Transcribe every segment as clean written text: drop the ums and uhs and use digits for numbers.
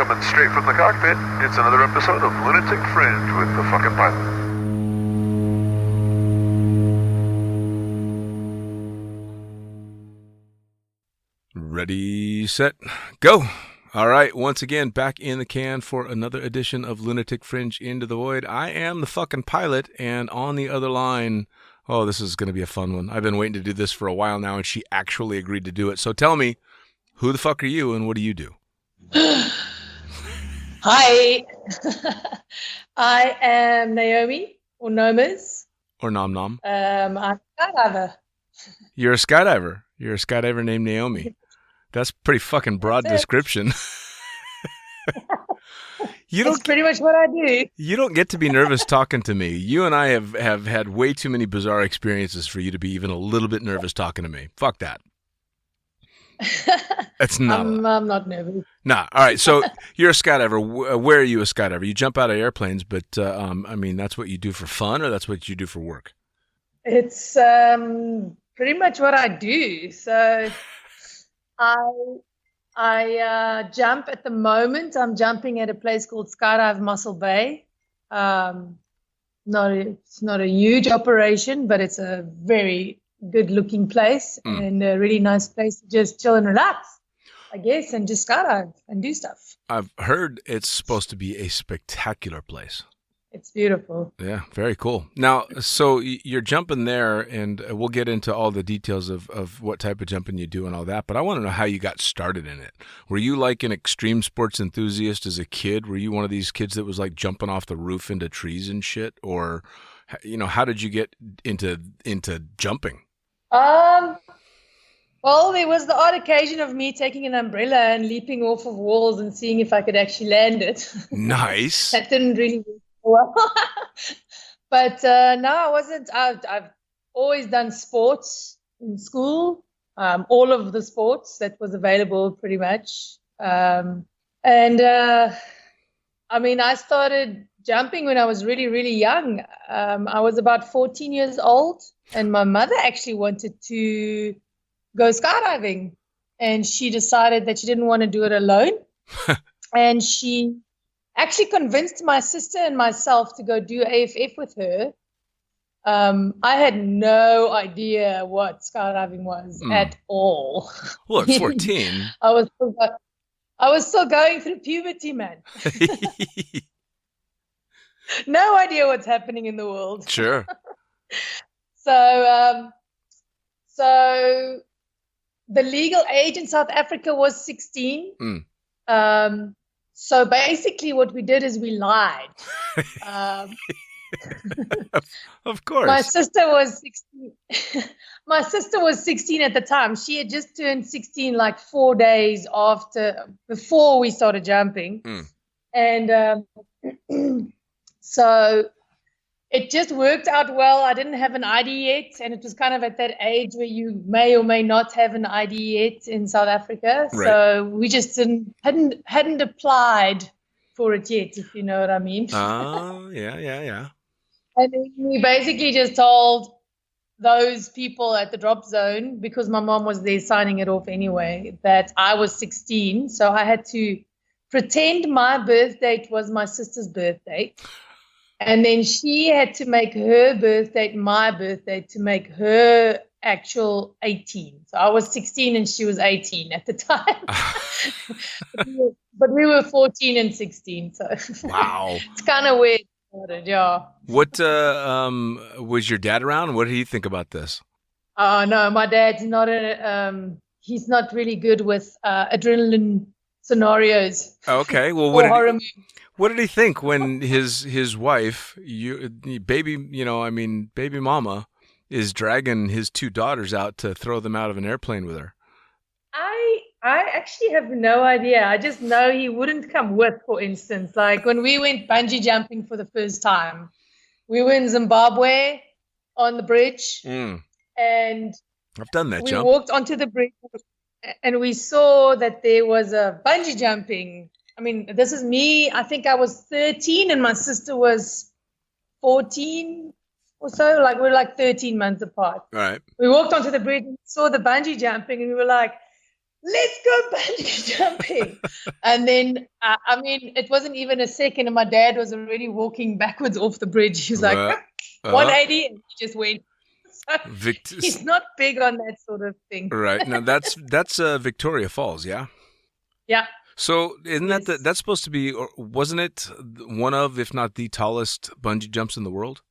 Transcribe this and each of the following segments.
coming straight from the cockpit. It's another episode of Lunatic Fringe with the fucking pilot. Ready, set, go. All right, once again, back in the can for another edition of Lunatic Fringe Into the Void. I am the fucking pilot, and on the other line, oh, this is going to be a fun one. I've been waiting to do this for a while now, and she actually agreed to do it. So tell me, who the fuck are you, and what do you do? Hi, I am Naomi, or Nomas. Or Nom Nom. I'm a skydiver. You're a skydiver. You're a skydiver named Naomi. That's pretty fucking broad description. That's pretty much what I do. You don't get to be nervous talking to me. You and I have had way too many bizarre experiences for you to be even a little bit nervous talking to me. Fuck that. That's not. I'm not nervous. Nah. All right. So you're a skydiver. Where are you a skydiver? You jump out of airplanes, but I mean, that's what you do for fun, or that's what you do for work? It's pretty much what I do. So I jump at the moment. I'm jumping at a place called Skydive Mossel Bay. It's not a huge operation, but it's a very good-looking place and a really nice place to just chill and relax, I guess, and just skydive and do stuff. I've heard it's supposed to be a spectacular place. It's beautiful. Yeah, very cool. Now, so you're jumping there, and we'll get into all the details of what type of jumping you do and all that, but I want to know how you got started in it. Were you like an extreme sports enthusiast as a kid? Were you one of these kids that was like jumping off the roof into trees and shit? Or, you know, how did you get into jumping? Well, there was the odd occasion of me taking an umbrella and leaping off of walls and seeing if I could actually land it. Nice. That didn't really work well. But no, I wasn't. I've always done sports in school, all of the sports that was available pretty much. I mean, I started jumping when I was really, really young. I was about 14 years old, and my mother actually wanted to go skydiving, and she decided that she didn't want to do it alone. And she actually convinced my sister and myself to go do AFF with her. I had no idea what skydiving was at all. Well, at 14. I was still going through puberty, man. No idea what's happening in the world. Sure. So the legal age in South Africa was 16. So basically what we did is we lied. Of course. My sister was 16. My sister was 16 at the time. She had just turned 16 like 4 days before we started jumping. And so it just worked out well. I didn't have an ID yet, and it was kind of at that age where you may or may not have an ID yet in South Africa. Right. So we just hadn't applied for it yet, if you know what I mean. Oh, yeah. And then we basically just told those people at the drop zone, because my mom was there signing it off anyway, that I was 16. So I had to pretend my birth date was my sister's birth date. And then she had to make her birth date my birthday to make her actual 18. So I was 16 and she was 18 at the time. But we were 14 and 16. So wow. It's kind of weird. Yeah. What was your dad around? What did he think about this? Oh no, my dad's not he's not really good with adrenaline scenarios. Okay. Well, what did he think when his wife, baby mama, is dragging his two daughters out to throw them out of an airplane with her? I actually have no idea. I just know he wouldn't come with, for instance. Like when we went bungee jumping for the first time, we were in Zimbabwe on the bridge. And I've done that jump. We walked onto the bridge and we saw that there was a bungee jumping. I mean, this is me. I think I was 13 and my sister was 14 or so. Like we're like 13 months apart. Right. We walked onto the bridge and saw the bungee jumping and we were like, let's go bungee jumping. And then, it wasn't even a second, and my dad was already walking backwards off the bridge. He was like, Uh, 180, and he just went. So Vict- he's not big on that sort of thing. right. Now that's Victoria Falls, yeah? Yeah. So isn't Yes. that's supposed to be, or wasn't it one of, if not the tallest bungee jumps in the world?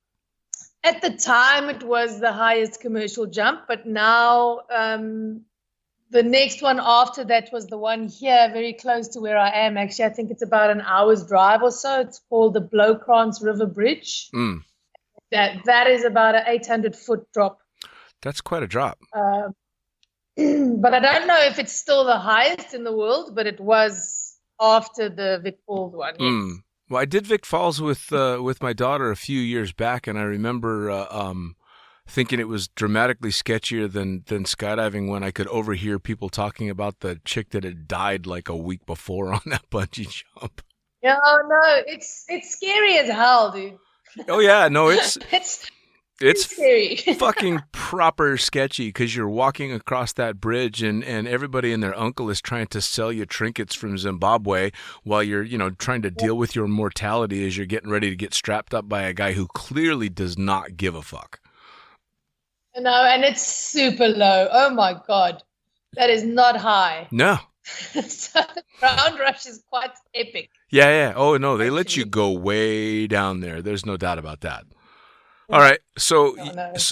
At the time, it was the highest commercial jump, but now the next one after that was the one here, very close to where I am. Actually, I think it's about an hour's drive or so. It's called the Blowkrans River Bridge. Mm. That is about an 800-foot drop. That's quite a drop. But I don't know if it's still the highest in the world, but it was after the Vic Falls one. Yes. Mm. Well, I did Vic Falls with my daughter a few years back, and I remember thinking it was dramatically sketchier than skydiving when I could overhear people talking about the chick that had died like a week before on that bungee jump. Yeah, no, it's scary as hell, dude. Oh yeah, no, it's scary. fucking proper sketchy because you're walking across that bridge and everybody and their uncle is trying to sell you trinkets from Zimbabwe while you're, trying to deal with your mortality as you're getting ready to get strapped up by a guy who clearly does not give a fuck. No, and it's super low. Oh my God. That is not high. No. So the ground rush is quite epic. Yeah. Oh no, they let you go way down there. There's no doubt about that. All right, so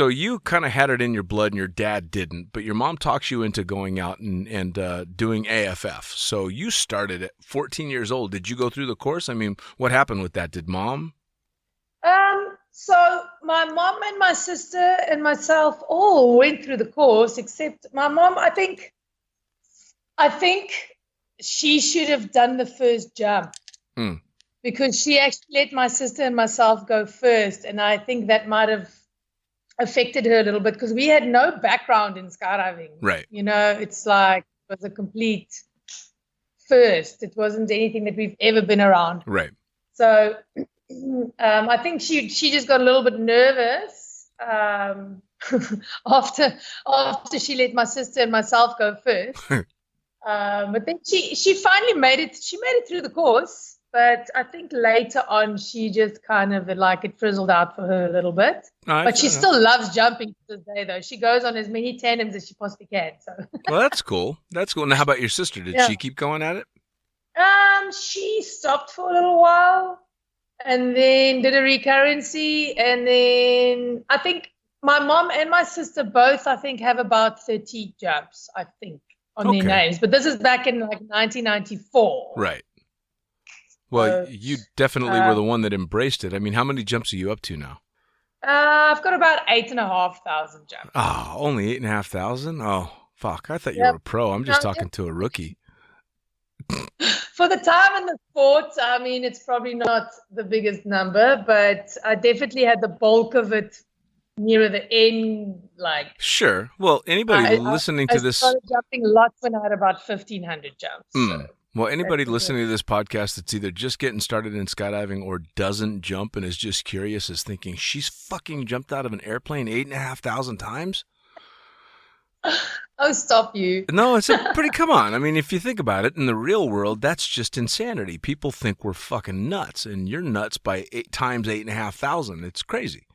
you kind of had it in your blood, and your dad didn't, but your mom talks you into going out and doing AFF. So you started at 14 years old. Did you go through the course? I mean, what happened with that? Did mom? So my mom and my sister and myself all went through the course, except my mom. I think she should have done the first jump. Because she actually let my sister and myself go first, and I think that might have affected her a little bit because we had no background in skydiving. Right. It's like it was a complete first. It wasn't anything that we've ever been around. Right. So I think she just got a little bit nervous after she let my sister and myself go first. But then she finally made it. She made it through the course. But I think later on, she just kind of it frizzled out for her a little bit. But she still loves jumping to this day, though. She goes on as many tandems as she possibly can. So. Well, that's cool. That's cool. Now, how about your sister? Did she keep going at it? She stopped for a little while and then did a recurrency. And then I think my mom and my sister both, I think, have about 30 jumps, I think, on their names. But this is back in 1994. Right. Well, you definitely were the one that embraced it. I mean, how many jumps are you up to now? I've got about 8,500 jumps. Oh, only 8,500? Oh, fuck. I thought you were a pro. I'm just talking to a rookie. For the time in the sport, I mean, it's probably not the biggest number, but I definitely had the bulk of it nearer the end. Sure. Well, anybody listening to this... I started jumping lots when I had about 1,500 jumps. So. Well, anybody listening to this podcast that's either just getting started in skydiving or doesn't jump and is just curious is thinking, she's fucking jumped out of an airplane 8,500 times? Oh, stop you. No, it's pretty, come on. I mean, if you think about it, in the real world, that's just insanity. People think we're fucking nuts, and you're nuts by 8 times 8,500. It's crazy,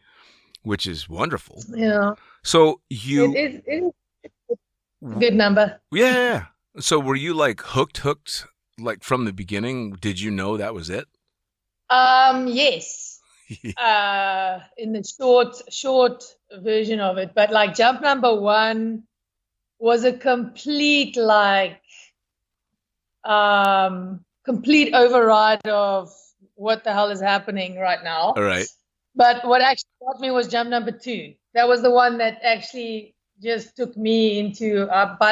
which is wonderful. Yeah. So you... It is a good number. Yeah. So were you hooked from the beginning? Did you know that was it? Yes. In the short version of it, but jump number 1 was a complete complete override of what the hell is happening right now. All right. But what actually got me was jump number 2. That was the one that actually just took me into by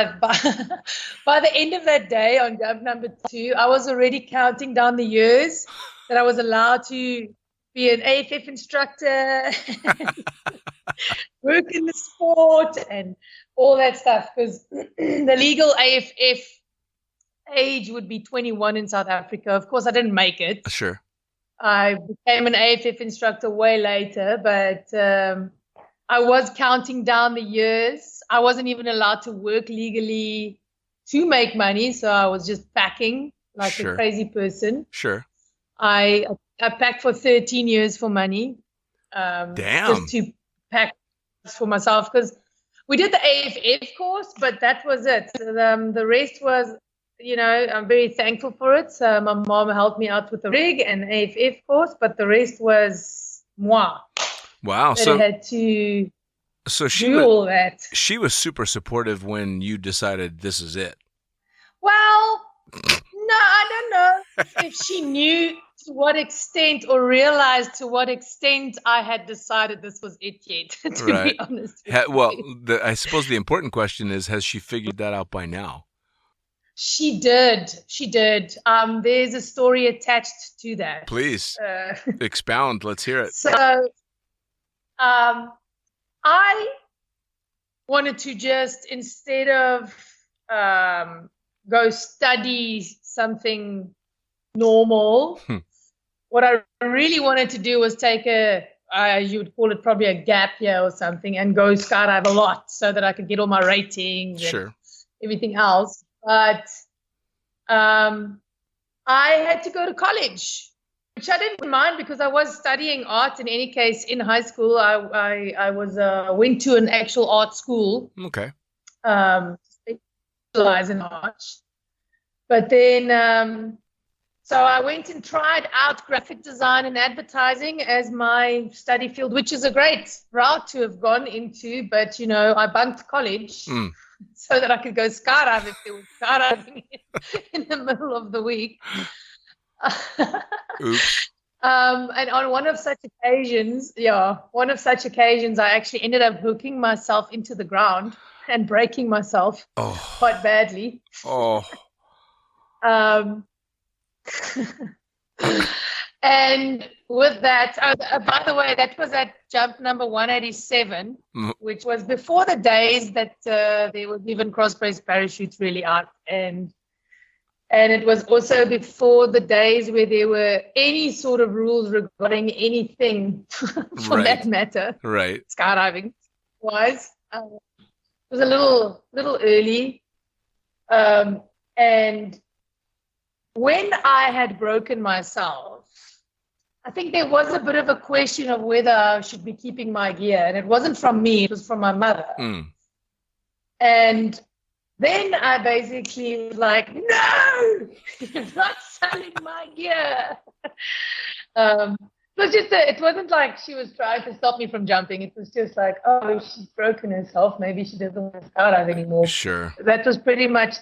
the end of that day on jump number 2, I was already counting down the years that I was allowed to be an AFF instructor, work in the sport and all that stuff, because the legal AFF age would be 21 in South Africa. Of course, I didn't make it. Sure. I became an AFF instructor way later, but I was counting down the years. I wasn't even allowed to work legally to make money. So I was just packing like Sure. a crazy person. Sure. I packed for 13 years for money. Damn. Just to pack for myself, because we did the AFF course, but that was it. So, the rest was, I'm very thankful for it. So my mom helped me out with the rig and AFF course, but the rest was moi. Wow. That I had to do all that. She was super supportive when you decided this is it. Well, no, I don't know if she knew to what extent or realized to what extent I had decided this was it yet, to be honest. I suppose the important question is, has she figured that out by now? She did. There's a story attached to that. Please expound. Let's hear it. So I wanted to just, instead of go study something normal, what I really wanted to do was take you would call it probably a gap year or something, and go skydive a lot so that I could get all my ratings and everything else. But I had to go to college, which I didn't mind because I was studying art in any case in high school. I went to an actual art school. Okay. Specialize in art. But then, so I went and tried out graphic design and advertising as my study field, which is a great route to have gone into. But, I bunked college so that I could go skydive if there was skydiving in the middle of the week. Oops. And on one of such occasions, I actually ended up hooking myself into the ground and breaking myself quite badly. Oh. And with that, by the way, that was at jump number 187, which was before the days that there was even cross-brace parachutes really out, and it was also before the days where there were any sort of rules regarding anything for that matter. Right. Skydiving wise, it was a little early, and when I had broken myself, I think there was a bit of a question of whether I should be keeping my gear. And it wasn't from me, it was from my mother. And then I basically was like, no, you're not selling my gear. It wasn't like she was trying to stop me from jumping. It was just like, oh, she's broken herself. Maybe she doesn't want to skydive anymore. Sure. That was pretty much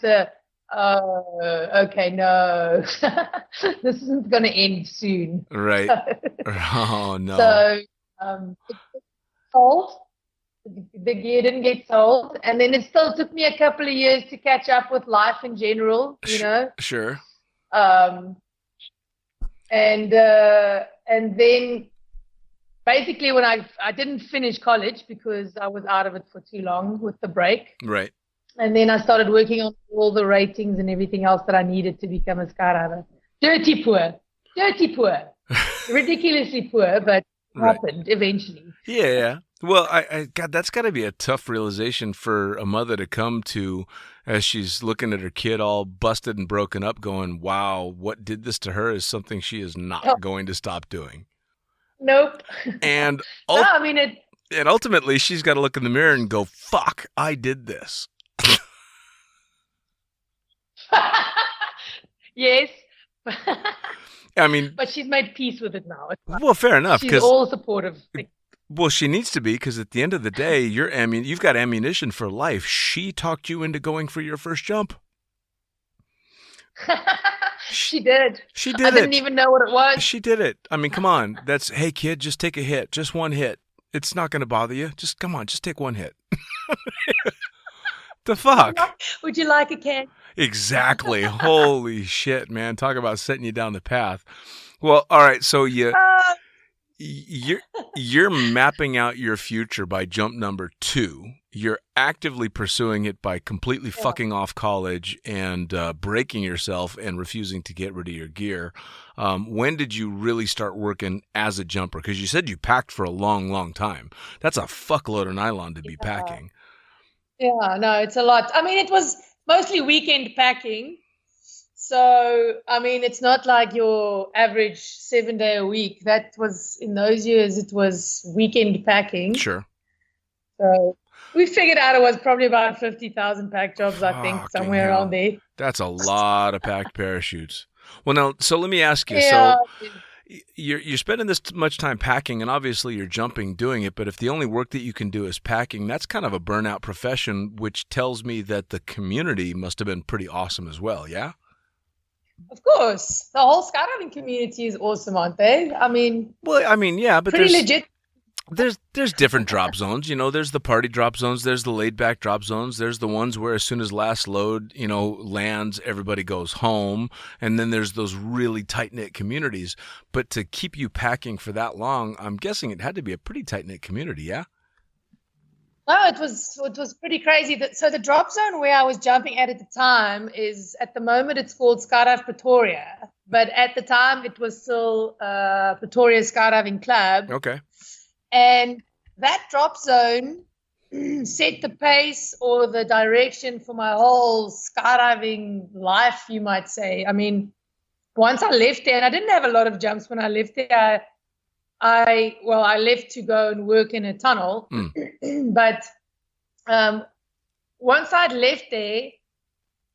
okay, no, this isn't going to end soon. Right. Oh, no. So it sold. The gear didn't get sold. And then it still took me a couple of years to catch up with life in general, Sure. And then basically when I didn't finish college because I was out of it for too long with the break. Right. And then I started working on all the ratings and everything else that I needed to become a skydiver. Dirty poor. Ridiculously poor, but happened eventually. Yeah. Well, God, that's got to be a tough realization for a mother to come to as she's looking at her kid all busted and broken up going, wow, what did this to her is something she is not going to stop doing. Nope. And and ultimately she's got to look in the mirror and go, fuck, I did this. Yes. I mean, but she's made peace with it now. Well, fair enough. She's all supportive. Well, she needs to be, because at the end of the day, you've got ammunition for life. She talked you into going for your first jump. She did. She did I didn't even know what it was. She did it. I mean, come on. Hey, kid, just take a hit. Just one hit. It's not going to bother you. Just come on. Just take one hit. The fuck? Would you like a can? Exactly. Holy shit, man. Talk about setting you down the path. Well, all right. So you're mapping out your future by jump number 2. You're actively pursuing it by completely fucking off college and breaking yourself and refusing to get rid of your gear. When did you really start working as a jumper? Because you said you packed for a long, long time. That's a fuckload of nylon to be packing. Yeah, no, it's a lot. I mean, it was mostly weekend packing. So, I mean, it's not like your average 7-day a week. That was, in those years, it was weekend packing. Sure. So we figured out it was probably about 50,000 pack jobs, I think, Fucking somewhere hell. around there. That's a lot of packed parachutes. Well, now, so let me ask you. Yeah. So you're spending this much time packing, and obviously you're jumping doing it. But if the only work that you can do is packing, that's kind of a burnout profession, which tells me that the community must have been pretty awesome as well. Yeah. Of course. The whole skydiving community is awesome, aren't they? I mean, Well, I mean, yeah, but pretty legit. there's different drop zones. You know, there's the party drop zones, there's the laid back drop zones, there's the ones where as soon as last load, you know, lands, everybody goes home, and then there's those really tight knit communities. But to keep you packing for that long, I'm guessing it had to be a pretty tight knit community, yeah? No, it was pretty crazy. So the drop zone where I was jumping at the time is, at the moment, it's called Skydive Pretoria, but at the time it was still Pretoria Skydiving Club. Okay. And that drop zone set the pace or the direction for my whole skydiving life, you might say. I mean, once I left there, and I didn't have a lot of jumps when I left there. I left to go and work in a tunnel, but once I'd left there,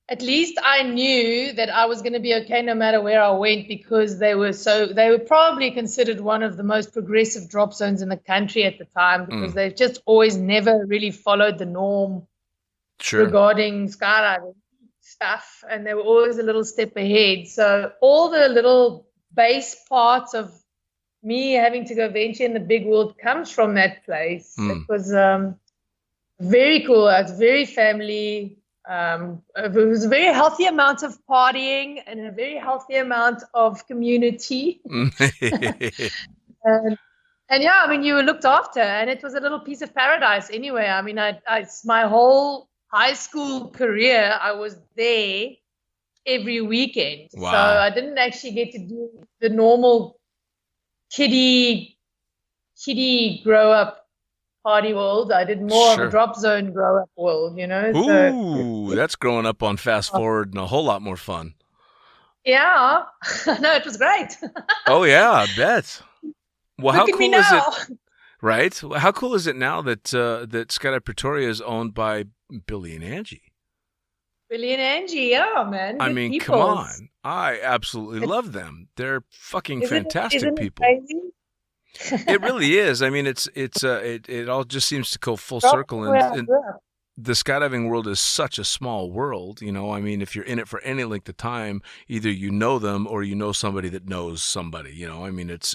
at least I knew that I was going to be okay no matter where I went, because they were probably considered one of the most progressive drop zones in the country at the time, because they've just always never really followed the norm regarding skydiving stuff, and they were always a little step ahead. So all the little base parts of me having to go venture in the big world comes from that place. It was very cool. It was very family. It was a very healthy amount of partying and a very healthy amount of community. And yeah, I mean, you were looked after, and it was a little piece of paradise anyway. I mean, my whole high school career, I was there every weekend. Wow. So I didn't actually get to do the normal kiddie grow up party world. I did more of a drop zone grow up world, you know. Ooh, that's growing up on fast forward and a whole lot more fun. Yeah, no, it was great. Oh yeah, I bet. Well, how Look at me cool is now. it? Right? How cool is it now that that Skydive Pretoria is owned by Billy and Angie? Billy and Angie, yeah, man. I Good mean, peoples. come on. I absolutely love them. They're fucking fantastic isn't people. It crazy? It really is. I mean, it all just seems to go full circle, and the skydiving world is such a small world. You know, I mean, if you're in it for any length of time, either you know them or you know somebody that knows somebody. You know, I mean, it's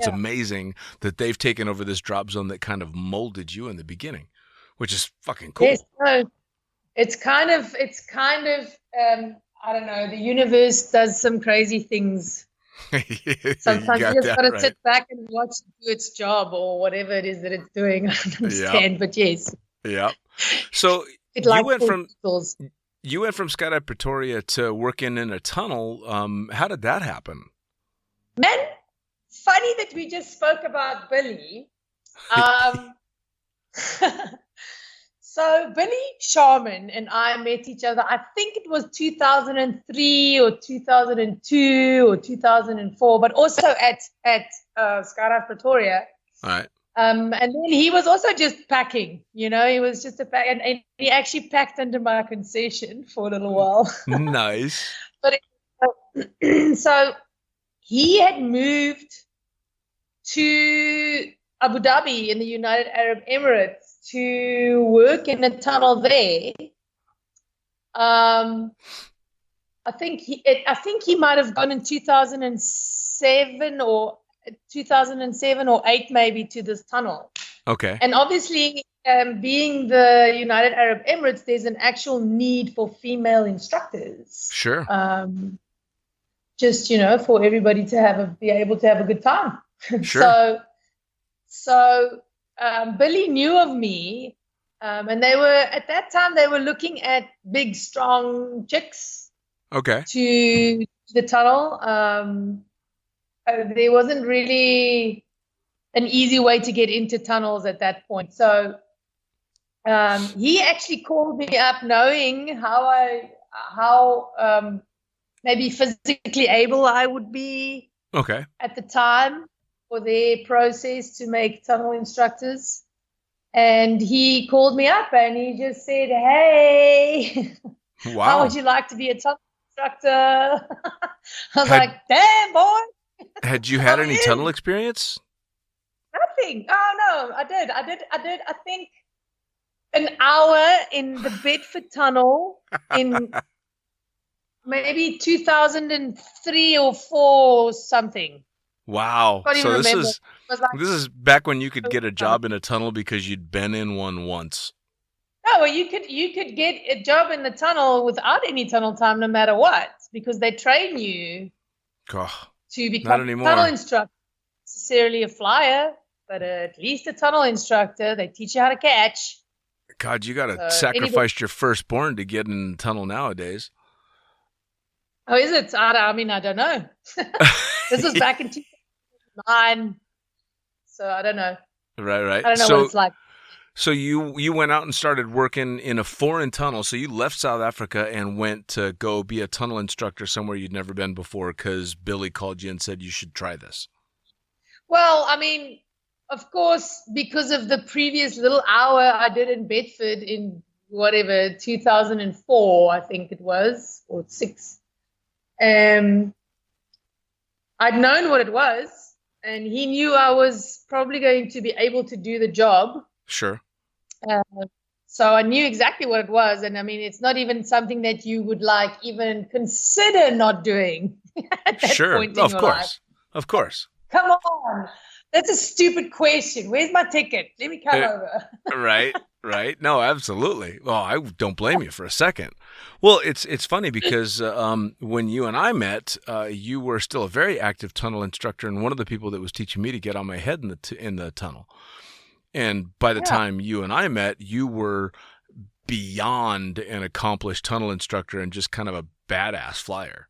amazing that they've taken over this drop zone that kind of molded you in the beginning, which is fucking cool. Yes, no, it's kind of I don't know, the universe does some crazy things. Sometimes you just got to sit back and watch it do its job, or whatever it is that it's doing. I don't understand, but yes. Yeah. So you went from Skydive Pretoria to working in a tunnel. How did that happen? Man, funny that we just spoke about Billy. So Billy Sharman and I met each other, I think it was 2003 or 2002 or 2004, but also at Skydive Pretoria. All right. And then he was also just packing, you know, he was just and he actually packed under my concession for a little while. Nice. But so he had moved to Abu Dhabi in the United Arab Emirates to work in a tunnel there. I think he might have gone in 2007 or 8 maybe to this tunnel. Okay. And obviously, being the United Arab Emirates, there's an actual need for female instructors. Sure. Just, you know, for everybody to be able to have a good time. Sure. So Billy knew of me, and at that time they were looking at big, strong chicks. Okay. To the tunnel. There wasn't really an easy way to get into tunnels at that point. So He actually called me up knowing how maybe physically able I would be Okay. at the time for their process to make tunnel instructors. And he called me up and he just said, "Hey, how Wow. would you like to be a tunnel instructor?" I was Had like, "Damn, boy, had you had I'm any tunnel in." experience? Nothing. Oh no, I did. I think an hour in the Bedford Tunnel in maybe 2003 or 4 or something. Wow. Can't even So remember. It was like, this is back when you could get a job in a tunnel because you'd been in one once. no, well, you could get a job in the tunnel without any tunnel time, no matter what, because they train you Oh, to not become a tunnel anymore. instructor. Not necessarily a flyer, but at least a tunnel instructor. They teach you how to catch. God, you got to So anybody, sacrifice your firstborn to get in the tunnel nowadays. oh, is it? I mean, I don't know. This was back in 2009, so I don't know. Right. I don't know what it's like. So you went out and started working in a foreign tunnel. So you left South Africa and went to go be a tunnel instructor somewhere you'd never been before because Billy called you and said you should try this. Well, I mean, of course, because of the previous little hour I did in Bedford in whatever 2004, I think it was, or 6. I'd known what it was, and he knew I was probably going to be able to do the job. Sure. So I knew exactly what it was, and I mean, it's not even something that you would like even consider not doing at that Sure. point in Of your course. life. Of course. Come on, that's a stupid question. Where's my ticket? Let me come over. Right. No, absolutely. Well, I don't blame you for a second. Well, it's funny because when you and I met, you were still a very active tunnel instructor and one of the people that was teaching me to get on my head in the tunnel. And by the Yeah. time you and I met, you were beyond an accomplished tunnel instructor and just kind of a badass flyer.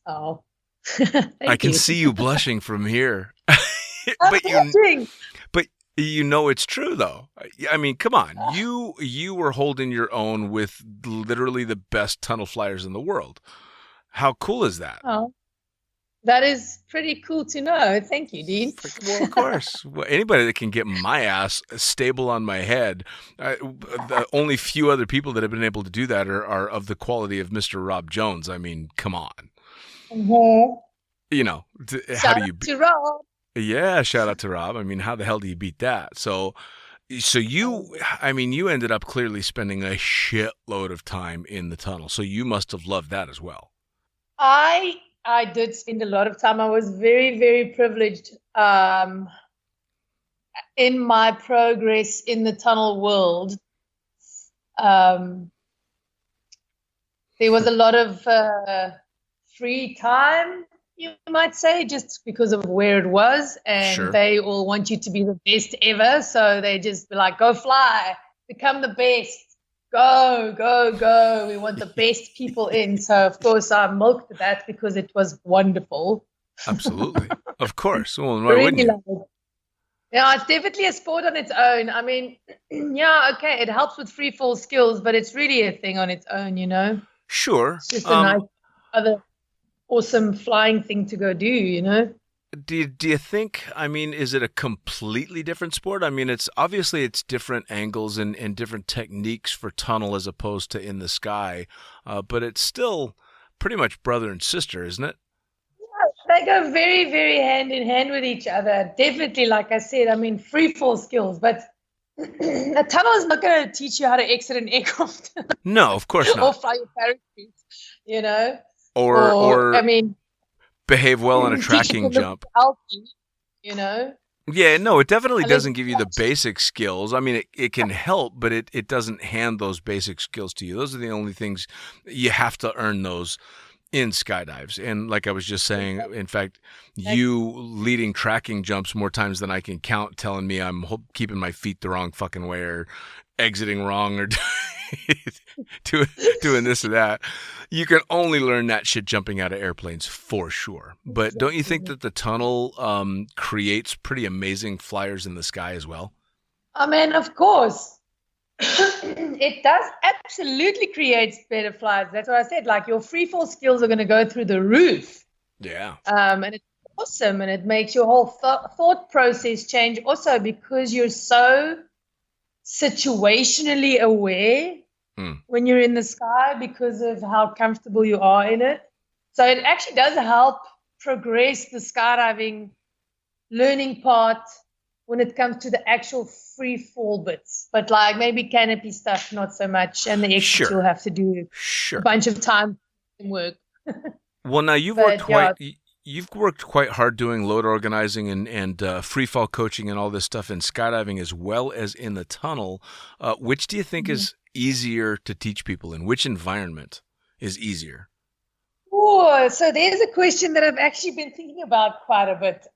Oh, I can you. see you blushing from here. I'm but blushing. you know it's true though. I mean, come on. You were holding your own with literally the best tunnel flyers in the world. How cool is that? Oh, that is pretty cool to know. Thank you, Dean. Well, of course. Well, anybody that can get my ass stable on my head, the only few other people that have been able to do that are of the quality of Mr. Rob Jones. I mean, come on. Mm-hmm. You know, how Shout do you out to Rob. Yeah, shout out to Rob. I mean, how the hell do you beat that? So you, I mean, you ended up clearly spending a shitload of time in the tunnel. So you must have loved that as well. I did spend a lot of time. I was very, very privileged in my progress in the tunnel world. There was a lot of free time, you might say, just because of where it was. And Sure. they all want you to be the best ever. So they just be like, go fly, become the best. Go. We want the best people in. So, of course, I milked that because it was wonderful. Absolutely. Of course. Well, why Really wouldn't you? love it. Yeah, it's definitely a sport on its own. I mean, yeah, okay, it helps with free fall skills, but it's really a thing on its own, you know? Sure. It's just a nice, other awesome flying thing to go do, you know? Do you think, I mean, is it a completely different sport? I mean, it's different angles and different techniques for tunnel as opposed to in the sky, but it's still pretty much brother and sister, isn't it? They go very, very hand in hand with each other. Definitely, like I said, I mean, free fall skills, but a tunnel is not going to teach you how to exit an aircraft. No, of course or not. fly your parachute, you know? Or I mean, behave well on a tracking jump. Healthy, you know? Yeah, no, it definitely Unless doesn't give you the basic skills. I mean, it can help, but it doesn't hand those basic skills to you. Those are the only things you have to earn those in skydives. And like I was just saying, in fact, you leading tracking jumps more times than I can count, telling me I'm keeping my feet the wrong fucking way or exiting wrong or doing this or that. You can only learn that shit jumping out of airplanes for sure. But don't you think that the tunnel creates pretty amazing flyers in the sky as well? I mean, of course, it does absolutely create better flights. That's what I said. Like your free fall skills are going to go through the roof. Yeah. And it's awesome. And it makes your whole thought process change also because you're so situationally aware when you're in the sky because of how comfortable you are in it. So it actually does help progress the skydiving learning part when it comes to the actual free fall bits. But like maybe canopy stuff, not so much. And the exits you'll have to do a bunch of time work. Well, now you've worked quite hard doing load organizing and free fall coaching and all this stuff in skydiving as well as in the tunnel. Which do you think is easier to teach people in? Which environment is easier? Oh, so there's a question that I've actually been thinking about quite a bit.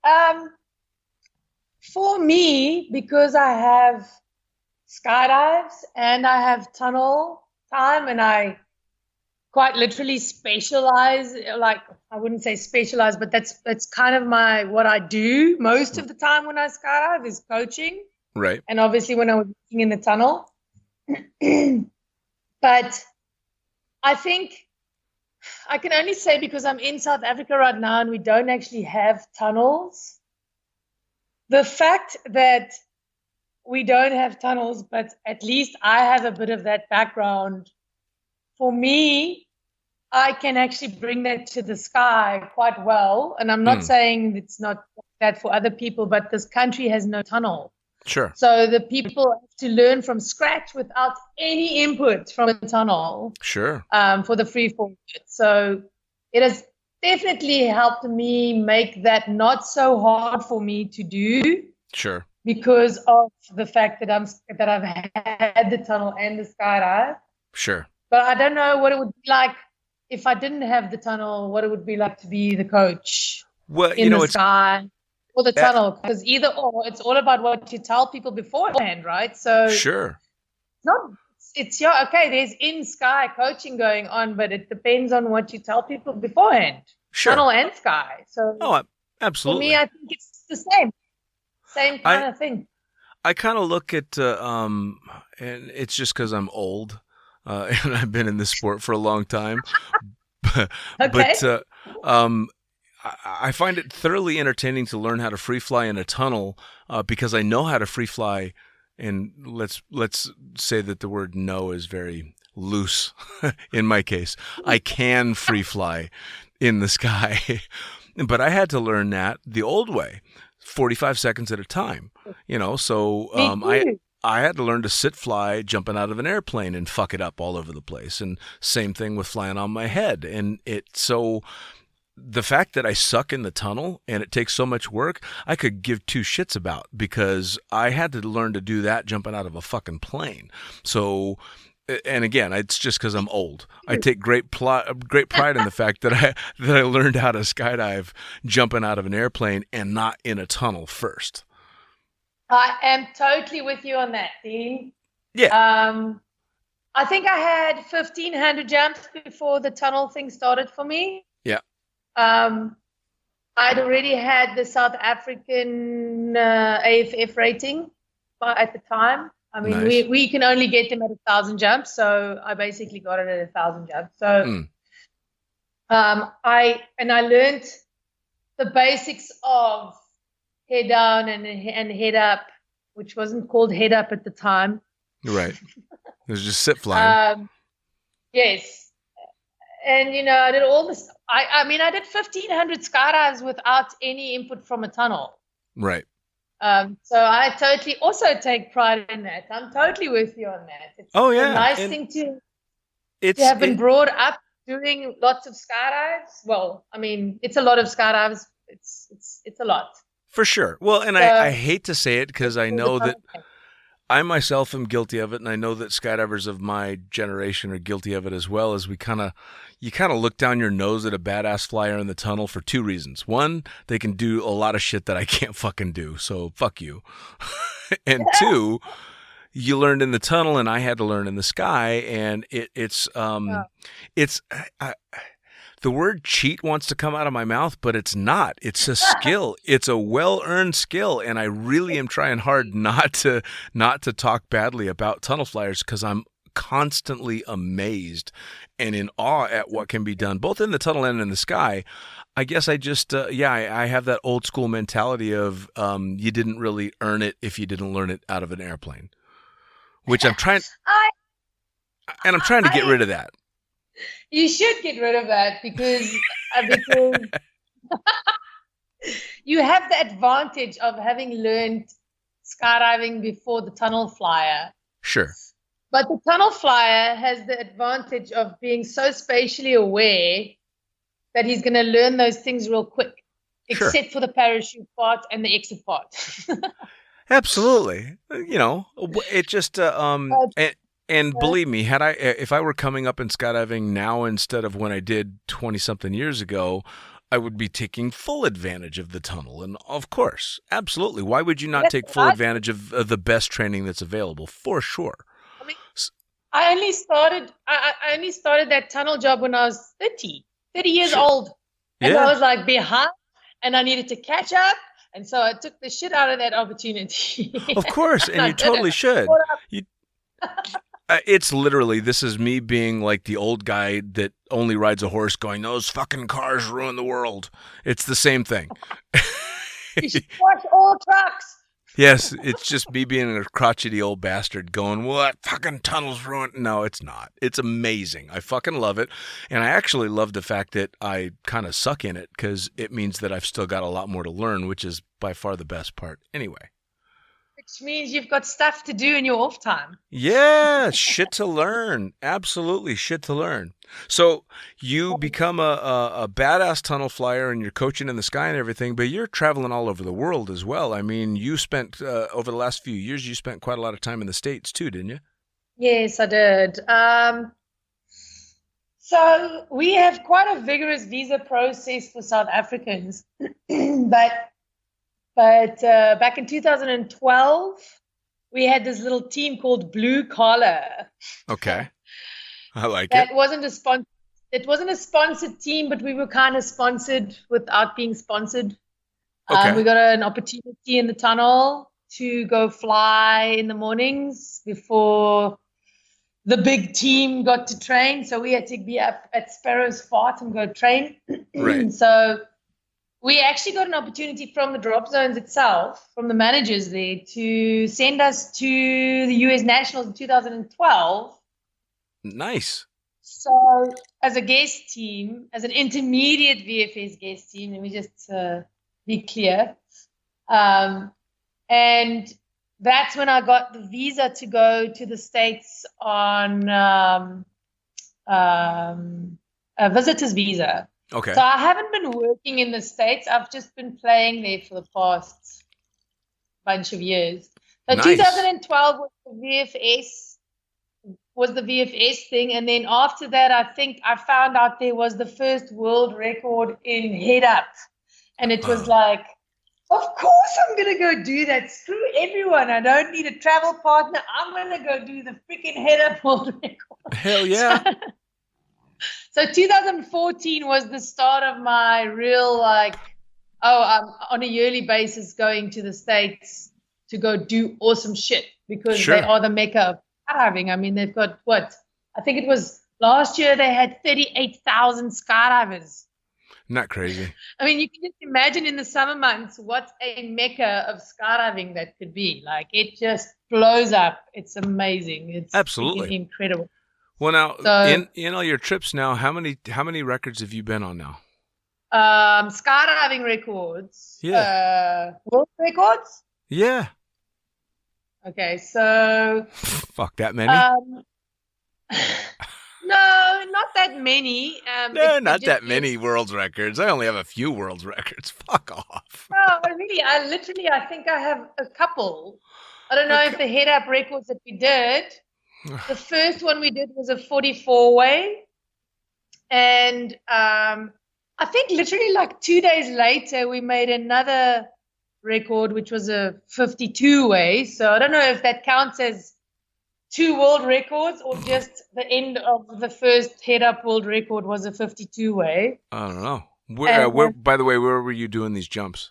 For me, because I have skydives and I have tunnel time and I quite literally specialize, like I wouldn't say specialize, but that's kind of what I do most of the time when I skydive is coaching. Right. And obviously when I was working in the tunnel. But I think I can only say because I'm in South Africa right now and we don't actually have tunnels. The fact that we don't have tunnels, but at least I have a bit of that background, for me, I can actually bring that to the sky quite well. And I'm not saying it's not that for other people, but this country has no tunnel. Sure. So the people have to learn from scratch without any input from a tunnel. Sure. For the free fall. So it has definitely helped me make that not so hard for me to do. Sure. Because of the fact that I've had the tunnel and the skydive. Sure. But I don't know what it would be like if I didn't have the tunnel, what it would be like to be the coach in the sky or the tunnel. Because either or, it's all about what you tell people beforehand, right? So sure. Okay, there's in-sky coaching going on, but it depends on what you tell people beforehand. Sure. Tunnel and sky. So absolutely. For me, I think it's the same kind of thing. I kind of look at, and it's just because I'm old, and I've been in this sport for a long time. Okay. But I find it thoroughly entertaining to learn how to free fly in a tunnel because I know how to free fly. And let's say that the word "no" is very loose. In my case, I can free fly in the sky, but I had to learn that the old way, 45 seconds at a time. So I had to learn to sit fly jumping out of an airplane and fuck it up all over the place. And same thing with flying on my head. And the fact that I suck in the tunnel and it takes so much work, I could give two shits about because I had to learn to do that jumping out of a fucking plane. So, and again, it's just because I'm old. I take great pride in the fact that I learned how to skydive jumping out of an airplane and not in a tunnel first. I am totally with you on that, Dean. Yeah. I think I had 1,500 jumps before the tunnel thing started for me. Yeah. I'd already had the South African AFF rating at the time. I mean, nice. we can only get them at 1,000 jumps, so I basically got it at 1,000 jumps. So, I learned the basics of head down and head up, which wasn't called head up at the time. Right. It was just sit flying. Yes. And, I did all this. I did 1,500 skydives without any input from a tunnel. Right. So I totally also take pride in that. I'm totally with you on that. It's a nice thing to have been brought up doing lots of skydives. Well, I mean, it's a lot of skydives. It's a lot. For sure. Well, and I hate to say it because I know that I myself am guilty of it, and I know that skydivers of my generation are guilty of it as well. As you kind of look down your nose at a badass flyer in the tunnel for two reasons. One, they can do a lot of shit that I can't fucking do, so fuck you. And two, you learned in the tunnel, and I had to learn in the sky, and The word cheat wants to come out of my mouth, but it's not. It's a skill. It's a well-earned skill, and I really am trying hard not to talk badly about tunnel flyers because I'm constantly amazed and in awe at what can be done, both in the tunnel and in the sky. I guess I just, I have that old school mentality of you didn't really earn it if you didn't learn it out of an airplane, which I'm trying to get rid of that. You should get rid of that because you have the advantage of having learned skydiving before the tunnel flyer. Sure. But the tunnel flyer has the advantage of being so spatially aware that he's going to learn those things real quick, except for the parachute part and the exit part. Absolutely. It just and believe me, if I were coming up in skydiving now instead of when I did 20-something years ago, I would be taking full advantage of the tunnel. And of course, absolutely. Why would you not take full advantage of the best training that's available? For sure. I mean, I only started that tunnel job when I was 30 years old. And I was like behind and I needed to catch up. And so I took the shit out of that opportunity. Of course. And you totally should. It's literally, this is me being like the old guy that only rides a horse going, those fucking cars ruin the world. It's the same thing. You should watch all trucks. Yes, it's just me being a crotchety old bastard going, what fucking tunnels ruin? No, it's not. It's amazing. I fucking love it. And I actually love the fact that I kind of suck in it because it means that I've still got a lot more to learn, which is by far the best part anyway. Which means you've got stuff to do in your off time. Yeah, shit to learn. Absolutely shit to learn. So you become a badass tunnel flyer and you're coaching in the sky and everything, but you're traveling all over the world as well. I mean, you spent, over the last few years, you spent quite a lot of time in the States too, didn't you? Yes, I did. So we have quite a vigorous visa process for South Africans, But back in 2012, we had this little team called Blue Collar. Okay, I like it. It wasn't a sponsored team, but we were kind of sponsored without being sponsored. Okay. We got an opportunity in the tunnel to go fly in the mornings before the big team got to train. So we had to be up at Sparrow's Fort and go train. Right. So we actually got an opportunity from the drop zones itself, from the managers there, to send us to the US Nationals in 2012. Nice. So as a guest team, as an intermediate VFS guest team, let me just be clear. And that's when I got the visa to go to the States on a visitor's visa. Okay. So I haven't been working in the States. I've just been playing there for the past bunch of years. So Nice. 2012 was the VFS thing. And then after that, I think I found out there was the first world record in head up. And it was like, of course I'm going to go do that. Screw everyone. I don't need a travel partner. I'm going to go do the freaking head up world record. Hell yeah. So 2014 was the start of my real, I'm on a yearly basis going to the States to go do awesome shit because Sure. they are the mecca of skydiving. I mean, they've got I think it was last year they had 38,000 skydivers. Not crazy. I mean, you can just imagine in the summer months what a mecca of skydiving that could be. Like, it just blows up. It's amazing. It's Absolutely incredible. Well, now in all your trips now, how many records have you been on now? Skydiving records. Yeah. World records. Yeah. Okay, so. Fuck, that many? No, not that many. Not that many world records. I only have a few world records. Fuck off. No, I think I have a couple. I don't know if the head up records that we did. The first one we did was a 44-way. And I think literally like 2 days later, we made another record, which was a 52-way. So I don't know if that counts as 2 world records, or just the end of the first head-up world record was a 52 way. I don't know. And Where? By the way, where were you doing these jumps?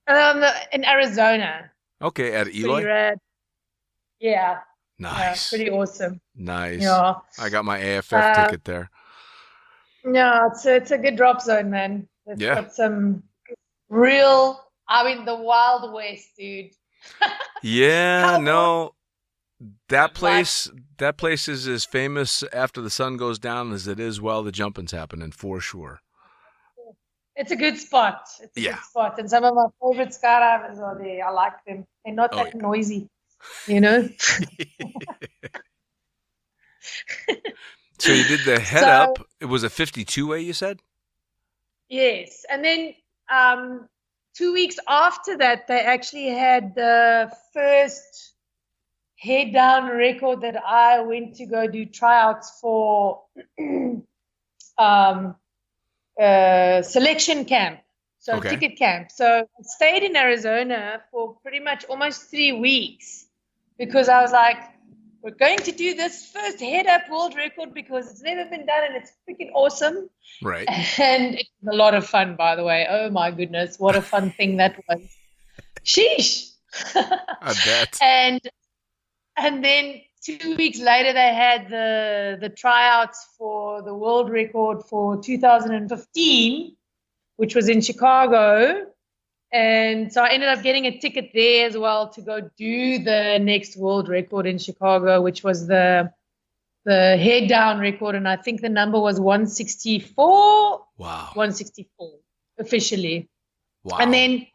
in Arizona. Okay, at Pretty Eloy. rad. Yeah. Nice. Pretty awesome. Nice. Yeah. I got my AFF ticket there. Yeah, it's a good drop zone, man. It's got some real, the Wild West, dude. Yeah, no. That place is as famous after the sun goes down as it is while the jumping's happening, for sure. It's a good spot. It's a good spot. And some of my favorite skydivers are there. I like them. They're not that noisy, you know? So you did the head up. It was a 52 way, you said? Yes. And then 2 weeks after that, they actually had the first head down record that I went to go do tryouts for selection camp, so ticket camp. So I stayed in Arizona for pretty much almost 3 weeks because I was like, we're going to do this first head-up world record because it's never been done and it's freaking awesome. Right. And it was a lot of fun, by the way. Oh, my goodness, what a fun thing that was. Sheesh. I bet. And then 2 weeks later, they had the tryouts for the world record for 2015, which was in Chicago. And so I ended up getting a ticket there as well to go do the next world record in Chicago, which was the head down record. And I think the number was 164. Wow. 164 officially. Wow. And then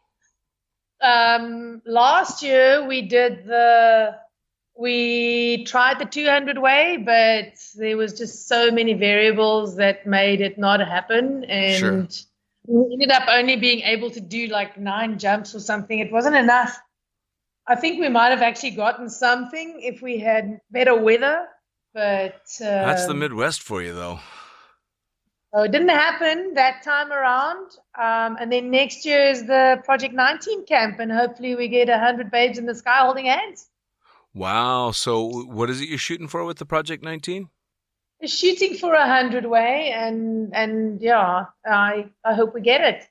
last year we tried the 200 way, but there was just so many variables that made it not happen. And we ended up only being able to do like 9 jumps or something. It wasn't enough. I think we might have actually gotten something if we had better weather, but that's the Midwest for you, though. So it didn't happen that time around. And then next year is the Project 19 camp, and hopefully we get 100 babes in the sky holding hands. Wow. So what is it you're shooting for with the Project 19? Shooting for 100 way, and yeah, I hope we get it.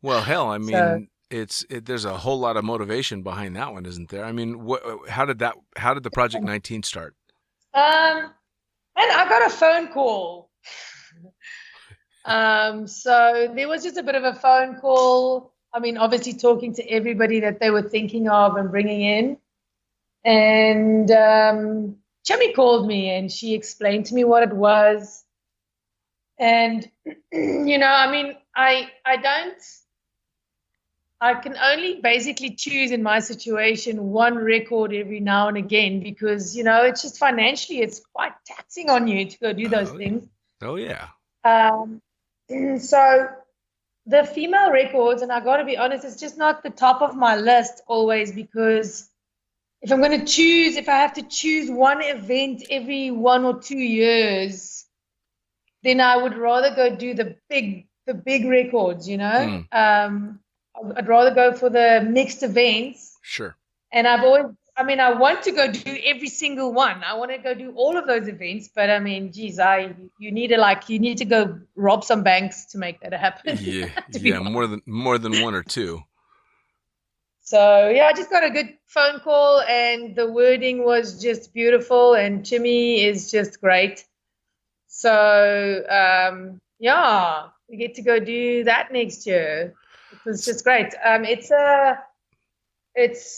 Well, hell, I mean, there's a whole lot of motivation behind that one, isn't there? I mean, how did the Project 19 start? And I got a phone call. So there was just a bit of a phone call. I mean, obviously talking to everybody that they were thinking of and bringing in, and Chummy called me and she explained to me what it was. And, you know, I mean, I can only basically choose in my situation one record every now and again because, you know, it's just financially, it's quite taxing on you to go do those things. Oh, yeah. So the female records, and I got to be honest, it's just not the top of my list always because if I'm going to choose, if I have to choose one event every 1 or 2 years, then I would rather go do the big records, you know. I'd rather go for the mixed events. Sure. And I want to go do every single one. I want to go do all of those events, but I mean, geez, you need to go rob some banks to make that happen. Yeah, more than 1 or 2. So, yeah, I just got a good phone call, and the wording was just beautiful, and Jimmy is just great. So, yeah, we get to go do that next year. It was just great. It's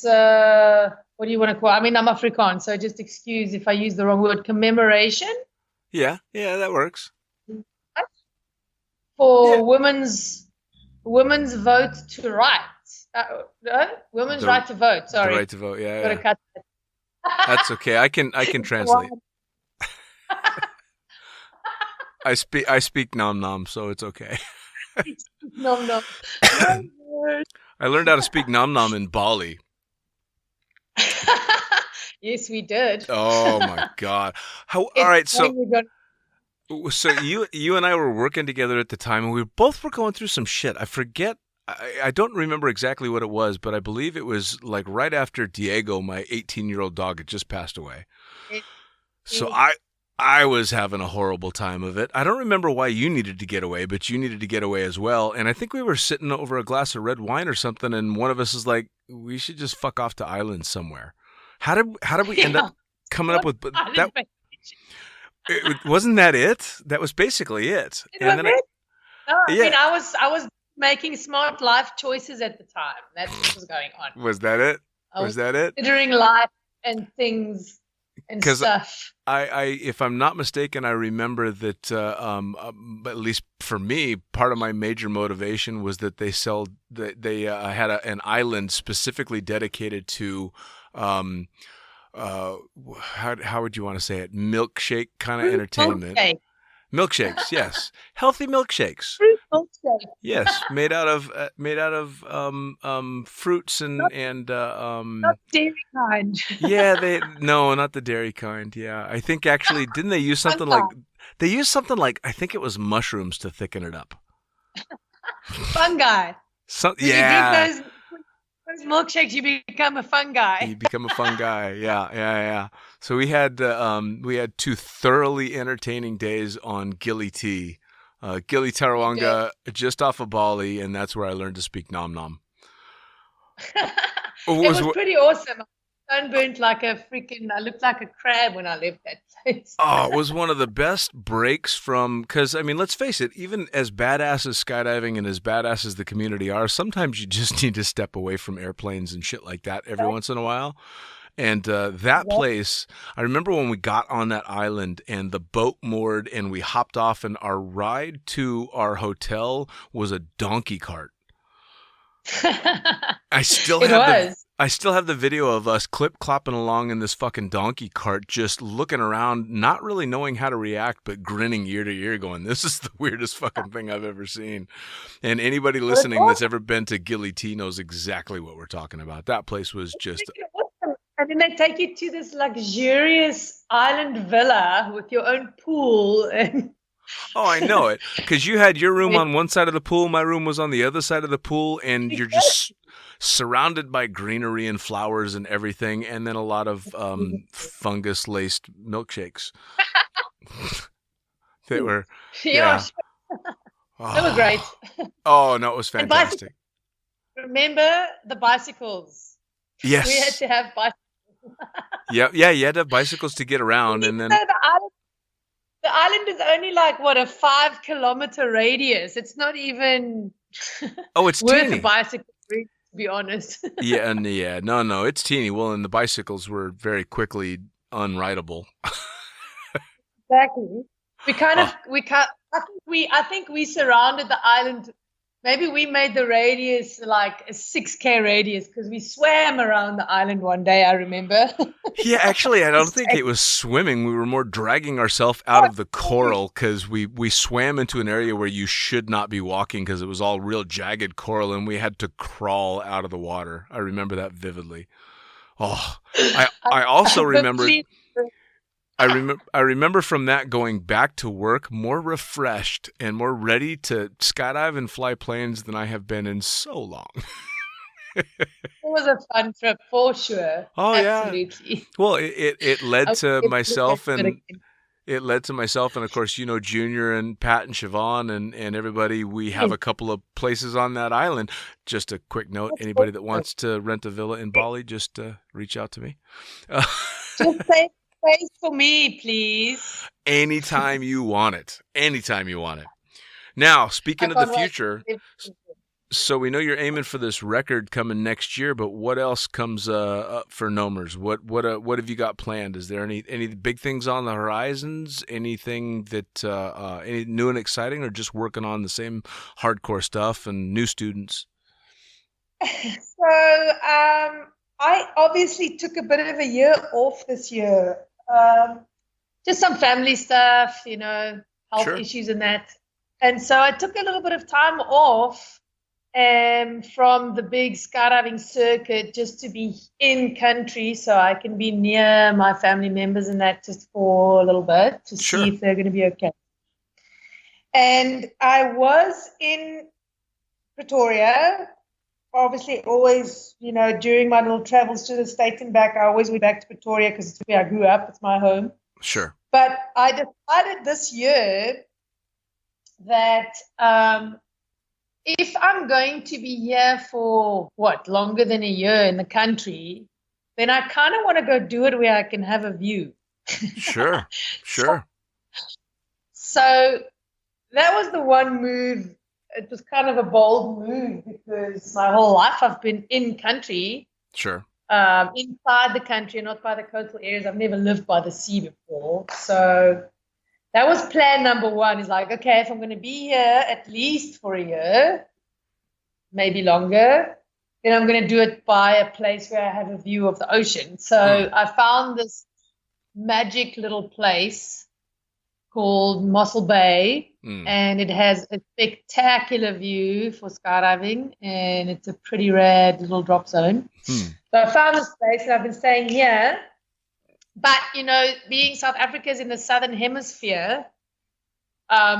what do you want to call it? I mean, I'm Afrikaans, so just excuse if I use the wrong word. Commemoration? Yeah, that works. For women's vote to right. Women's right to vote. Sorry, the right to vote. Yeah. Gotta cut that. That's okay. I can translate. I speak nom nom, so it's okay. Nom nom. I learned how to speak nom nom in Bali. Yes, we did. Oh my God! All right, so you and I were working together at the time, and we both were going through some shit. I forget I don't remember exactly what it was, but I believe it was like right after Diego, my 18-year-old dog, had just passed away. So I was having a horrible time of it. I don't remember why you needed to get away, but you needed to get away as well. And I think we were sitting over a glass of red wine or something, and one of us is like, "We should just fuck off to Ireland somewhere." How did we end up coming up with that? Wasn't that it? That was basically it. And then I yeah. mean, I was making smart life choices at the time. That's what was going on. Was that it? Was that it? Considering life and things and stuff. I, if I'm not mistaken, I remember that at least for me, part of my major motivation was that they had an island specifically dedicated to how would you want to say it? Milkshake kind of entertainment. Milkshakes, yes, healthy milkshakes. Fruit milkshake. Yes, made out of fruits and not dairy kind. Yeah, not the dairy kind. Yeah, I think actually didn't they use something like I think it was mushrooms to thicken it up. Fungi. Yeah. You drink those milkshakes, you become a fungi. You become a fungi. Yeah. So we had 2 thoroughly entertaining days on Gili Tea, Gili Tarawanga, just off of Bali, and that's where I learned to speak Nom Nom. It was pretty awesome. Sunburnt like a freaking. I looked like a crab when I left that place. Oh, it was one of the best breaks because, I mean, let's face it, even as badass as skydiving and as badass as the community are, sometimes you just need to step away from airplanes and shit like that every once in a while. And that place, I remember when we got on that island and the boat moored and we hopped off, and our ride to our hotel was a donkey cart. I still have the video of us clip-clopping along in this fucking donkey cart, just looking around, not really knowing how to react, but grinning ear to ear going, this is the weirdest fucking thing I've ever seen. And anybody listening that's ever been to Gili Tea knows exactly what we're talking about. That place was just... And then they take you to this luxurious island villa with your own pool and... Oh, I know it. Because you had your room on one side of the pool, my room was on the other side of the pool, and you're just surrounded by greenery and flowers and everything, and then a lot of fungus-laced milkshakes. They were... Yeah. They were great. Oh, no, it was fantastic. Remember the bicycles? Yes. We had to have bicycles. Yeah, you had to have bicycles to get around, and then... The island is only like, what, a 5-kilometer radius. It's not even it's worth teeny. a bicycle, to be honest. No, it's teeny. Well, and the bicycles were very quickly unrideable. Exactly. I think we surrounded the island. Maybe we made the radius like a 6K radius because we swam around the island one day, I remember. Yeah, actually, I don't think it was swimming. We were more dragging ourselves out of the coral because we swam into an area where you should not be walking because it was all real jagged coral, and we had to crawl out of the water. I remember that vividly. Oh, I also remember... I remember from that going back to work more refreshed and more ready to skydive and fly planes than I have been in so long. It was a fun trip for sure. Oh, absolutely. Yeah. Well, it led to myself and of course, Junior and Pat and Siobhan and everybody. We have a couple of places on that island. Just a quick note: anybody that wants to rent a villa in Bali, just reach out to me. Just say space for me, please. Anytime you want it. Now, speaking of the future, so we know you're aiming for this record coming next year, but what else comes up for Nomers? What have you got planned? Is there any big things on the horizons? Anything that any new and exciting, or just working on the same hardcore stuff and new students? So I obviously took a bit of a year off this year. Just some family stuff, health issues and that. And so I took a little bit of time off from the big skydiving circuit just to be in country so I can be near my family members and that just for a little bit to see if they're going to be okay. And I was in Pretoria. Obviously, always, during my little travels to the States and back, I always went back to Pretoria because it's where I grew up. It's my home. Sure. But I decided this year that if I'm going to be here for, longer than a year in the country, then I kind of want to go do it where I can have a view. Sure. So that was the one move. It was kind of a bold move because my whole life I've been in country. Sure. Inside the country, not by the coastal areas. I've never lived by the sea before. So that was plan number one, is like, okay, if I'm going to be here at least for a year, maybe longer, then I'm going to do it by a place where I have a view of the ocean. So I found this magic little place called Mossel Bay, and it has a spectacular view for skydiving, and it's a pretty rad little drop zone. So I found this place, and I've been staying here. But, being South Africa is in the southern hemisphere,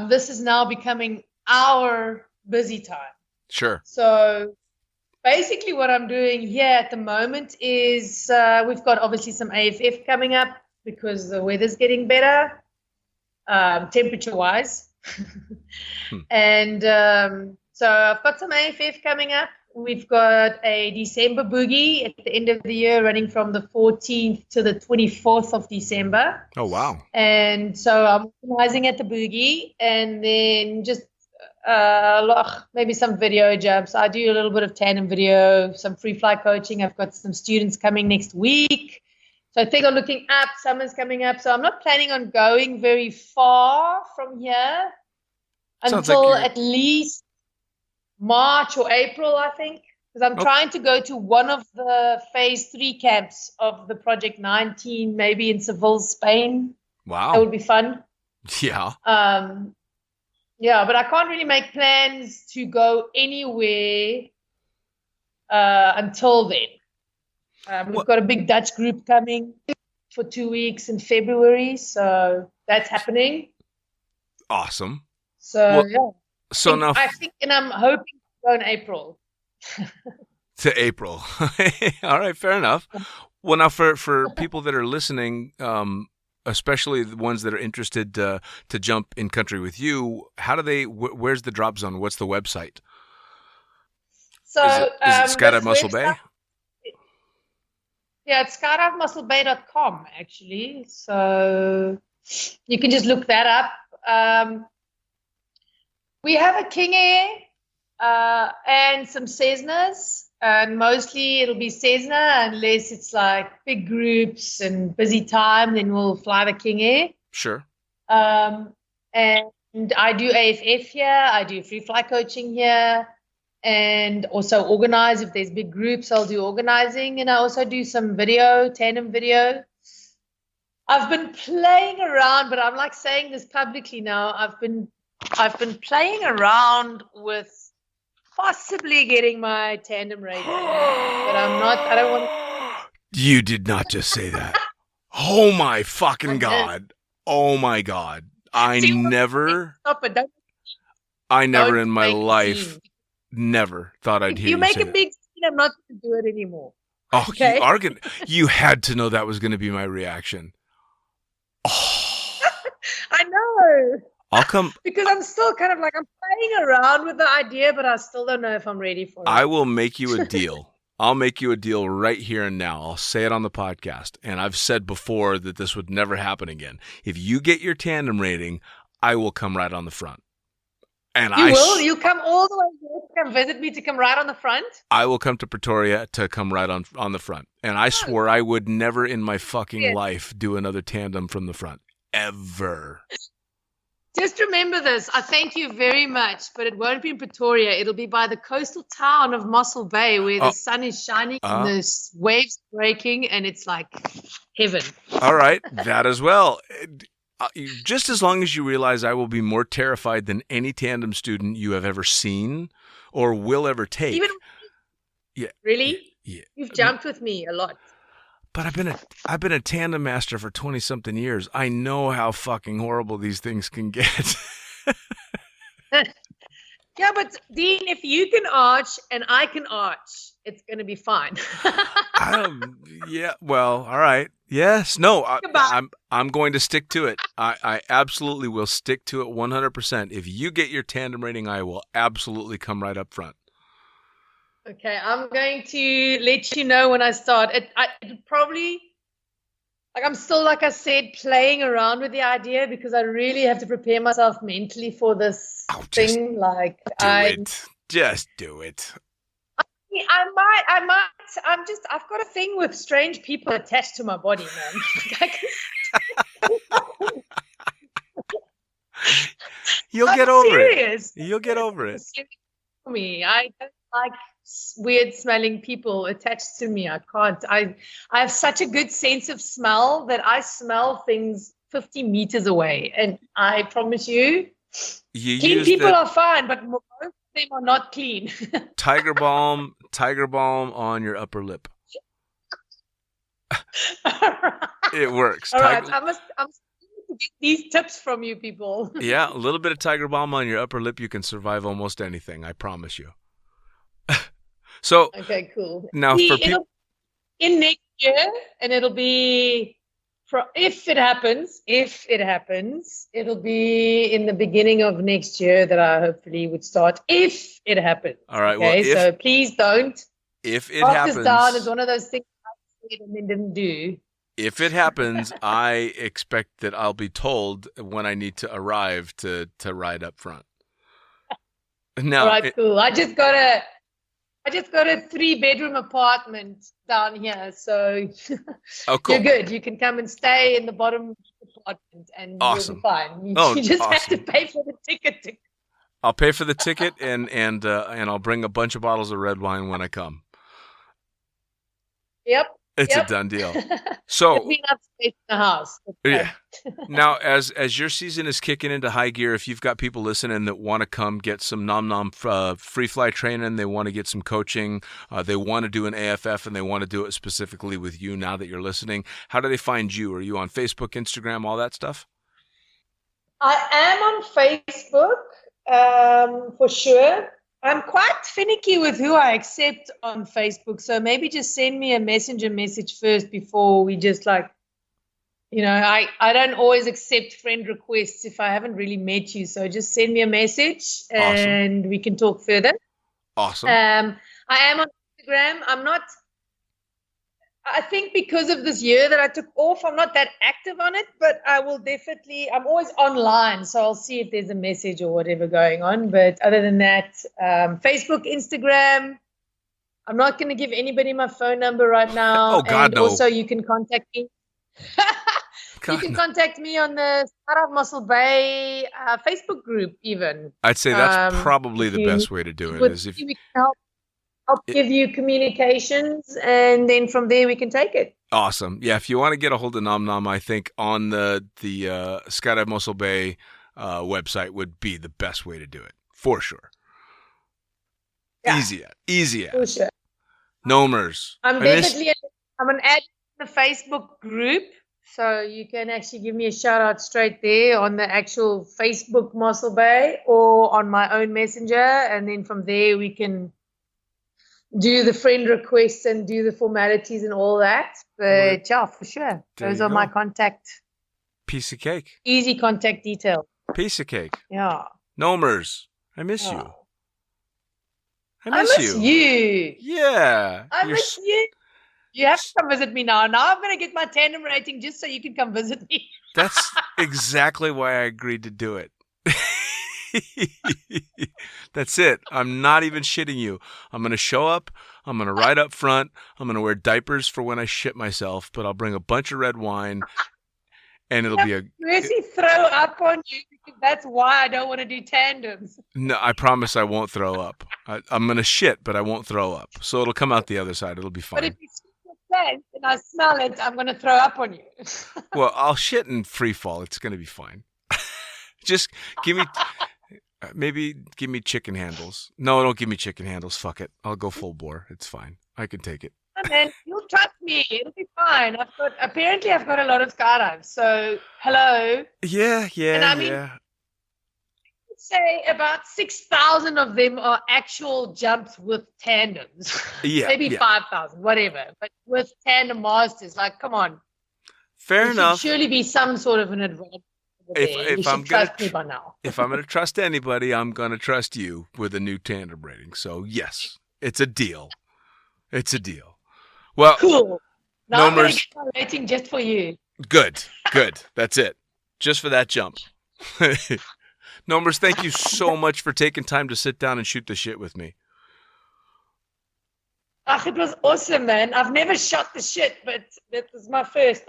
this is now becoming our busy time. Sure. So basically what I'm doing here at the moment is we've got obviously some AFF coming up because the weather's getting better, temperature-wise. And so I've got some AFF coming up. We've got a December boogie at the end of the year running from the 14th to the 24th of December. Oh, wow. And so I'm organizing at the boogie, and then just maybe some video jumps. I do a little bit of tandem video, some free fly coaching. I've got some students coming next week. So I think I'm looking up. Summer's coming up. So I'm not planning on going very far from here until at least March or April, I think, because I'm trying to go to one of the phase 3 camps of the Project 19, maybe in Seville, Spain. Wow. That would be fun. Yeah. Yeah, but I can't really make plans to go anywhere until then. We've got a big Dutch group coming for 2 weeks in February, so that's happening. Awesome. So, I think, and I'm hoping to go in April. To April. All right, fair enough. Well, now for people that are listening, especially the ones that are interested to jump in country with you, how do they? Where's the drop zone? What's the website? So is it Skydive Mossel Bay? Yeah, it's skydivemosselbay.com actually. So you can just look that up. We have a King Air and some Cessnas, and mostly it'll be Cessna unless it's like big groups and busy time, then we'll fly the King Air. Sure. And I do AFF here, I do free fly coaching here, and also organize. If there's big groups, I'll do organizing, and I also do some tandem video. I've been playing around, but I'm like saying this publicly now, I've been playing around with possibly getting my tandem rating, but I don't want to. You did not just say that. Oh my fucking God. Oh my God. I never in my life never thought I'd hear you make say a big scene, I'm not going to do it anymore. Oh, okay? You had to know that was going to be my reaction. Oh. I know. I'll come. Because I'm still kind of like, I'm playing around with the idea, but I still don't know if I'm ready for it. I will make you a deal. I'll make you a deal right here and now. I'll say it on the podcast. And I've said before that this would never happen again. If you get your tandem rating, I will come right on the front. And you will? You come all the way here to come visit me to come right on the front? I will come to Pretoria to come right on the front. And I swore I would never in my fucking life do another tandem from the front. Ever. Just remember this. I thank you very much, but it won't be in Pretoria. It'll be by the coastal town of Mossel Bay where the sun is shining and the waves breaking, and it's like heaven. All right. That as well. Just as long as you realize I will be more terrified than any tandem student you have ever seen or will ever take. Really? Yeah. You've jumped with me a lot. But I've been a tandem master for 20-something years. I know how fucking horrible these things can get. Yeah, but Dean, if you can arch and I can arch, it's going to be fine. Yeah. Well, all right. Yes. No. Goodbye. I'm going to stick to it. I absolutely will stick to it 100%. If you get your tandem rating, I will absolutely come right up front. Okay, I'm going to let you know when I start. It probably, like, I'm still, like I said, playing around with the idea because I really have to prepare myself mentally for this thing. Like, Just do it. I might. I've got a thing with strange people attached to my body, man. You'll get over it. You'll get over it. For me, I don't like weird smelling people attached to me. I can't. I have such a good sense of smell that I smell things 50 meters away, and I promise you, clean people are fine, but most of them are not clean. Tiger balm on your upper lip. It works. All right, I'm to get these tips from you people. Yeah, a little bit of Tiger balm on your upper lip, you can survive almost anything. I promise you. So okay, cool. Now for people in next year, and it'll be if it happens, it'll be in the beginning of next year that I hopefully would start. If it happens. All right. Okay, well, so please don't. If it happens, down is one of those things I said and then didn't do. If it happens, I expect that I'll be told when I need to arrive to ride up front. Now, all right, cool. I just got a 3-bedroom apartment down here, so oh, cool. You're good. You can come and stay in the bottom apartment, and awesome. You'll be fine. You just awesome. have to pay for the ticket. I'll pay for the ticket, and I'll bring a bunch of bottles of red wine when I come. Yep. It's a done deal. So there's enough space in the house. Yeah. Now, as your season is kicking into high gear, if you've got people listening that want to come get some nom free fly training, they want to get some coaching, they want to do an AFF, and they want to do it specifically with you now that you're listening, how do they find you? Are you on Facebook, Instagram, all that stuff? I am on Facebook, for sure. I'm quite finicky with who I accept on Facebook, so maybe just send me a messenger message first before we just I don't always accept friend requests if I haven't really met you, so just send me a message and we can talk further. Awesome. I am on Instagram. I think because of this year that I took off, I'm not that active on it, but I'm always online, so I'll see if there's a message or whatever going on. But other than that, Facebook, Instagram, I'm not going to give anybody my phone number right now. Oh, God, and no. Also, you can contact me. Contact me on the Start of Mossel Bay Facebook group even. I'd say that's probably the best way to do it. Is if we can I'll give you communications, and then from there we can take it. Awesome. Yeah, if you want to get a hold of Nom, I think on the Skydive Mossel Bay website would be the best way to do it, for sure. Yeah. Easy as. For sure. Nomers. I'm an admin in the Facebook group, so you can actually give me a shout out straight there on the actual Facebook Mossel Bay or on my own messenger, and then from there we can do the friend requests and do the formalities and all that. But yeah, for sure. Those are my contact. Piece of cake. Easy contact details. Piece of cake. Yeah. Nomers, I miss you. I miss you. Yeah. I miss you. You have to come visit me now. Now I'm going to get my tandem rating just so you can come visit me. That's exactly why I agreed to do it. That's it. I'm not even shitting you. I'm going to show up. I'm going to ride up front. I'm going to wear diapers for when I shit myself, but I'll bring a bunch of red wine, and it'll be a... Mercy throw up on you, because that's why I don't want to do tandems. No, I promise I won't throw up. I'm going to shit, but I won't throw up. So it'll come out the other side. It'll be fine. But if you shit your pants and I smell it, I'm going to throw up on you. Well, I'll shit in free fall. It's going to be fine. Just give me... Maybe give me chicken handles. No, don't give me chicken handles. Fuck it. I'll go full bore. It's fine. I can take it. Man, you'll trust me. It'll be fine. I've got a lot of skydives. So, hello. Yeah. And I mean, say about 6,000 of them are actual jumps with tandems. Yeah, Maybe yeah. 5,000, whatever. But with tandem masters, like, come on. Fair There enough. should surely be some sort of an advantage over there. You should trust me by now. If I'm going to trust anybody, I'm going to trust you with a new tandem rating. So, yes, it's a deal. It's a deal. Well, Cool. Now I'm going to Nomers, get my rating just for you. good. That's it. Just for that jump. Nomers, thank you so much for taking time to sit down and shoot the shit with me. It was awesome, man. I've never shot the shit, but that was my first.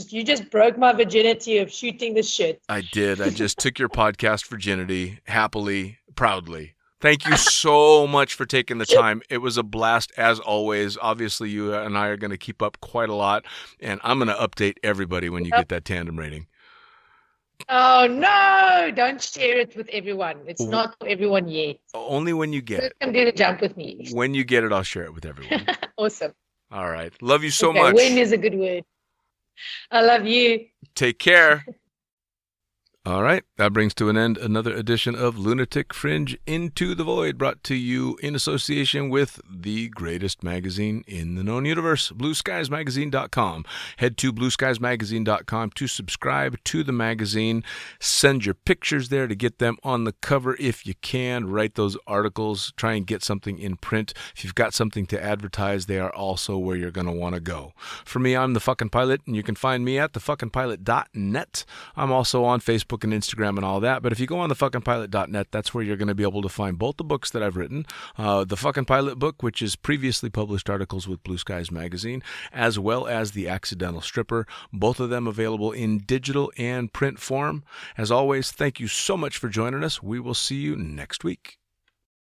You just broke my virginity of shooting the shit. I did. I just took your podcast virginity happily, proudly. Thank you so much for taking the time. It was a blast as always. Obviously, you and I are going to keep up quite a lot, and I'm going to update everybody when you get that tandem rating. Oh, no. Don't share it with everyone. It's not for everyone yet. Only when you get it. Come do the jump with me. When you get it, I'll share it with everyone. Awesome. All right. Love you so much. When is a good word. I love you. Take care. All right. That brings to an end another edition of Lunatic Fringe Into the Void, brought to you in association with the greatest magazine in the known universe, BlueSkiesMagazine.com. Head to BlueSkiesMagazine.com to subscribe to the magazine. Send your pictures there to get them on the cover if you can. Write those articles. Try and get something in print. If you've got something to advertise, they are also where you're going to want to go. For me, I'm the fucking pilot, and you can find me at thefuckingpilot.net. I'm also on Facebook and Instagram and all that, but if you go on thefuckingpilot.net, that's where you're going to be able to find both the books that I've written, the Fucking Pilot book, which is previously published articles with Blue Skies Magazine, as well as The Accidental Stripper, both of them available in digital and print form. As always, thank you so much for joining us. We will see you next week.